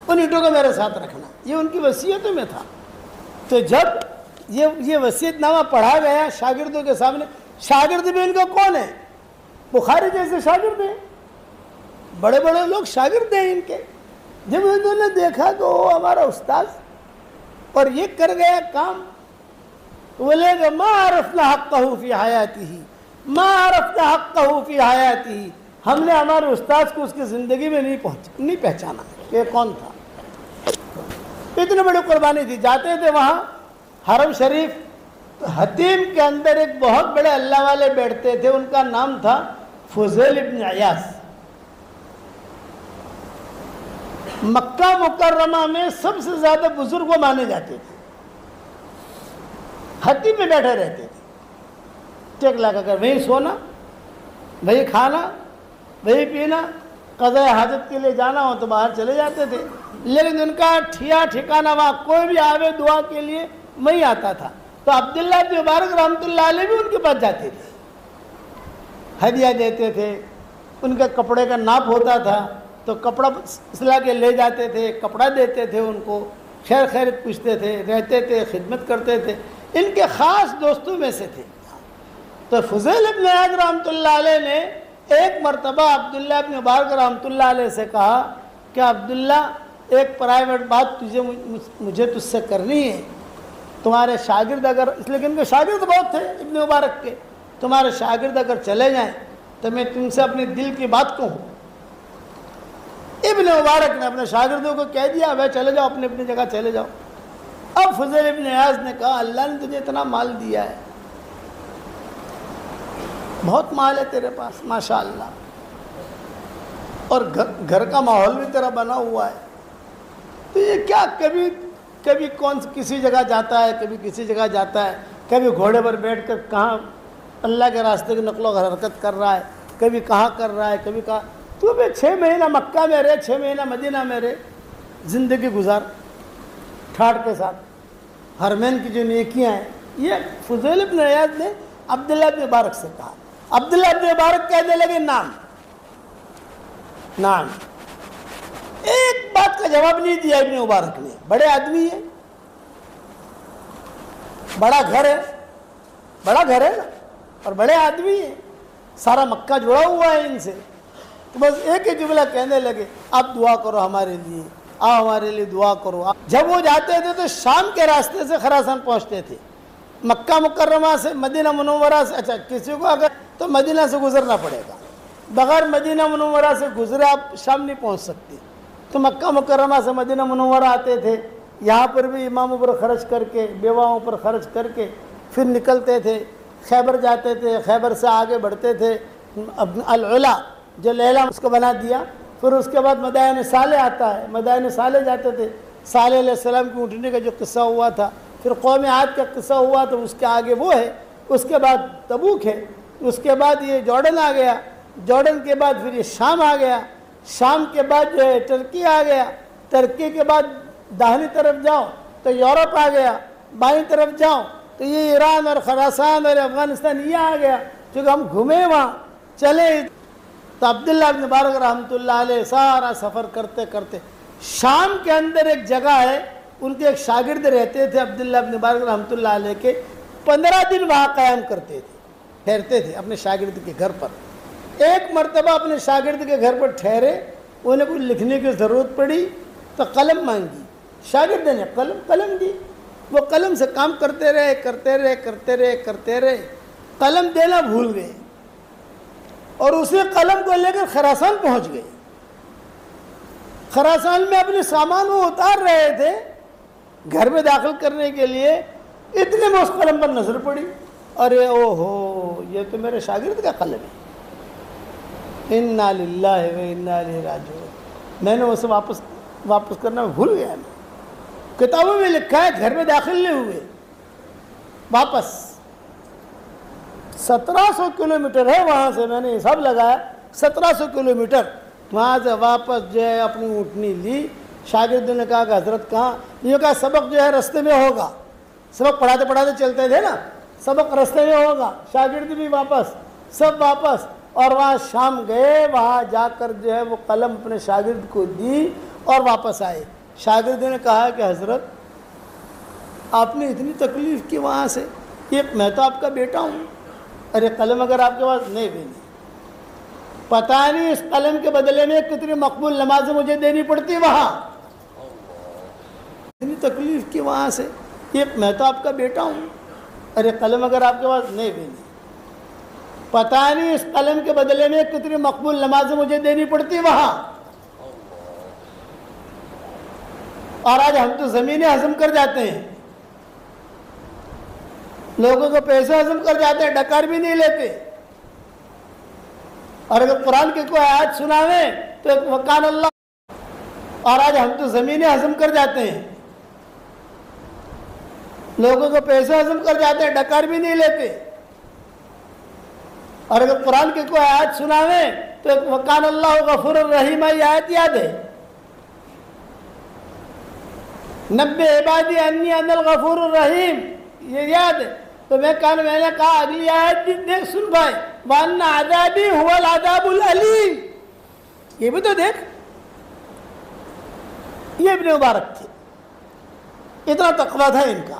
ان اینٹوں کو میرے ساتھ رکھنا، یہ ان کی وصیتوں میں تھا۔ تو جب یہ وصیت نامہ پڑھا گیا شاگردوں کے سامنے، شاگرد بھی ان کا کون ہے؟ بخاری جیسے شاگرد ہیں، بڑے بڑے لوگ شاگرد ہیں ان کے۔ جب انہوں نے دیکھا کہ وہ ہمارا استاد اور یہ کر گیا کام، بولے کہ ما عرفنا حقہ فی حیاتہ، ما عرفنا حقہ فی حیاتہ، ہم نے ہمارے استاد کو اس کی زندگی میں نہیں پہچانا کہ کون تھا۔ اتنی بڑی قربانی تھی۔ جاتے تھے وہاں حرم شریف، حتیم کے اندر ایک بہت بڑے اللہ والے بیٹھتے تھے، ان کا نام تھا فضیل ابن عیاض۔ مکہ مکرمہ میں سب سے زیادہ بزرگ وہ مانے جاتے تھے، حتیم میں بیٹھے رہتے تھے ٹیک لگا کر، وہیں سونا، وہیں کھانا، وہیں پینا، قضاء حاجت کے لیے جانا ہو تو باہر چلے جاتے تھے، لیکن ان کا ٹھکانہ وہاں کوئی بھی آوے دعا کے لیے وہیں آتا تھا۔ تو عبداللہ بن مبارک رحمۃ اللہ علیہ بھی ان کے پاس جاتے تھے، ہدیہ دیتے تھے، ان کے کپڑے کا ناپ ہوتا تھا تو کپڑا اصلاح کے لے جاتے تھے، کپڑا دیتے تھے ان کو، خیر خیریت پوچھتے تھے، رہتے تھے، خدمت کرتے تھے، ان کے خاص دوستوں میں سے تھے۔ تو فضیل ابن عیاض رحمۃ اللہ علیہ نے ایک مرتبہ عبداللہ ابن مبارک رحمۃ اللہ علیہ سے کہا کہ عبداللہ ایک پرائیویٹ بات مجھے تجھ سے کرنی ہے، تمہارے شاگرد اگر، اس لیے کہ ان کے شاگرد بہت تھے ابن مبارک کے، تمہارے شاگرد اگر چلے جائیں تو میں تم سے اپنے دل کی بات کہوں۔ ابن مبارک نے اپنے شاگردوں کو کہہ دیا بھائی چلے جاؤ، اپنی اپنی جگہ چلے جاؤ۔ اب فضیل ابن عیاض نے کہا اللہ نے تجھے اتنا مال دیا ہے، بہت مال ہے تیرے پاس ماشاءاللہ، اور گھر کا ماحول بھی تیرا بنا ہوا ہے، تو یہ کیا کبھی کون کسی جگہ جاتا ہے، کبھی کسی جگہ جاتا ہے، کبھی گھوڑے پر بیٹھ کر کہاں اللہ کے راستے کی نقل و حرکت کر رہا ہے، کبھی کہاں کر رہا ہے، کبھی کہاں، تو بھی 6 مہینہ مکہ میں رہے، 6 مہینہ مدینہ میں رہے، زندگی گزار ٹھاٹ کے ساتھ، حرمین کی جو نیکیاں ہیں۔ یہ فضیل ابن عیاض نے عبداللہ ابن مبارک سے کہا، عبداللہ ابن مبارک کہنے لگے نام، ایک بات کا جواب نہیں دیا ابن مبارک نے، بڑے آدمی ہیں، بڑا گھر ہے نا، اور بڑے آدمی ہیں، سارا مکہ جڑا ہوا ہے ان سے، تو بس ایک ہی جملہ کہنے لگے آپ دعا کرو ہمارے لیے، آپ ہمارے لیے دعا کرو۔ جب وہ جاتے تھے تو شام کے راستے سے خراسان پہنچتے تھے، مکہ مکرمہ سے مدینہ منورہ سے، اچھا کسی کو اگر تو مدینہ سے گزرنا پڑے گا، بغیر مدینہ منورہ سے گزرے آپ شام نہیں پہنچ سکتے، تو مکہ مکرمہ سے مدینہ منورہ آتے تھے، یہاں پر بھی اماموں پر خرچ کر کے، بیواؤں پر خرچ کر کے پھر نکلتے تھے، خیبر جاتے تھے، خیبر سے آگے بڑھتے تھے، العلا جو لیلا اس کو بنا دیا، پھر اس کے بعد مدائن صالح آتا ہے، مدائن صالح جاتے تھے، صالح علیہ السلام کی اٹھنے کا جو قصہ ہوا تھا، پھر قوم عاد کا قصہ ہوا تو اس کے آگے وہ ہے، اس کے بعد تبوک ہے، اس کے بعد یہ جارڈن آ گیا، جارڈن کے بعد پھر یہ شام آ گیا، شام کے بعد جو ہے ترکی آ گیا، ترکی کے بعد داہنی طرف جاؤ تو یورپ آ گیا، بائیں طرف جاؤ تو یہ ایران اور خراسان اور افغانستان یہ آ گیا، چونکہ ہم گھومے وہاں چلے۔ تو عبداللہ بن مبارک رحمۃ اللہ علیہ سارا سفر کرتے کرتے شام کے اندر ایک جگہ ہے، ان کے ایک شاگرد رہتے تھے عبداللہ بن مبارک رحمۃ اللہ علیہ کے، 15 دن وہاں قیام کرتے تھے، ٹھہرتے تھے اپنے شاگرد کے گھر پر۔ ایک مرتبہ اپنے شاگرد کے گھر پر ٹھہرے، انہیں کچھ لکھنے کی ضرورت پڑی تو قلم مانگی، شاگرد نے قلم دی، وہ قلم سے کام کرتے رہے، قلم دینا بھول گئے اور اسی قلم کو لے کر خراسان پہنچ گئے۔ خراسان میں اپنے سامان وہ اتار رہے تھے گھر میں داخل کرنے کے لیے، اتنے میں اس قلم پر نظر پڑی، ارے او ہو یہ تو میرے شاگرد کا قلم ہے، انا للہ و انا الیہ راجعون، میں نے اسے واپس کرنا بھول گیا۔ میں کتابوں میں لکھا ہے گھر میں داخل نہیں ہوئے، واپس 1700 کلومیٹر ہے وہاں سے، میں نے حساب لگایا 1700 کلومیٹر، وہاں سے واپس جو ہے اپنی اونٹنی لی۔ شاگردوں نے کہا کہ حضرت کہاں؟ یہ کہا سبق جو ہے رستے میں ہوگا، سبق پڑھاتے چلتے تھے نا، سبق رستے میں ہوگا۔ شاگرد بھی واپس، سب واپس، اور وہاں شام گئے، وہاں جا کر جو ہے وہ قلم اپنے شاگرد کو دی اور واپس آئے۔ شاگرد نے کہا کہ حضرت آپ نے اتنی تکلیف کی وہاں سے، یہ میں تو آپ کا بیٹا ہوں. ارے قلم اگر آپ کے پاس نہیں بھی نہیں، پتہ نہیں اس قلم کے بدلے میں کتنی مقبول نمازیں مجھے دینی پڑتی وہاں. اتنی تکلیف کی وہاں سے، یہ میں تو آپ کا بیٹا ہوں. ارے قلم اگر آپ کے پاس نہیں بھی نہیں، پتہ نہیں اس قلم کے بدلے میں کتنی مقبول نمازیں مجھے دینی پڑتی وہاں. اور آج ہم تو زمینیں ہضم کر جاتے ہیں، لوگوں کو پیسے ہضم کر جاتے ہیں، ڈکر بھی نہیں لیتے. اور اگر قرآن کی کوئی آیت سناویں تو وکان اللہ. اور آج ہم تو زمینیں ہضم کر جاتے ہیں، لوگوں کو پیسے ہضم کر جاتے ہیں، ڈکر بھی نہیں لیتے. اور اگر قرآن کی کوئی آیت سناویں تو وکان اللہ غفور الرحیم، یہ آیت یاد ہے. نبّئ عبادی انی انا الغفور الرحیم، یہ یاد ہے. تو میں نے کہا اگلی آیت بھی دیکھ سن بھائی، وَأَنَّ عَذَابِي هُوَ الْعَذَابُ الْأَلِيمُ، یہ بھی تو دیکھ. یہ ابن مبارک تھے، اتنا تقویٰ تھا ان کا.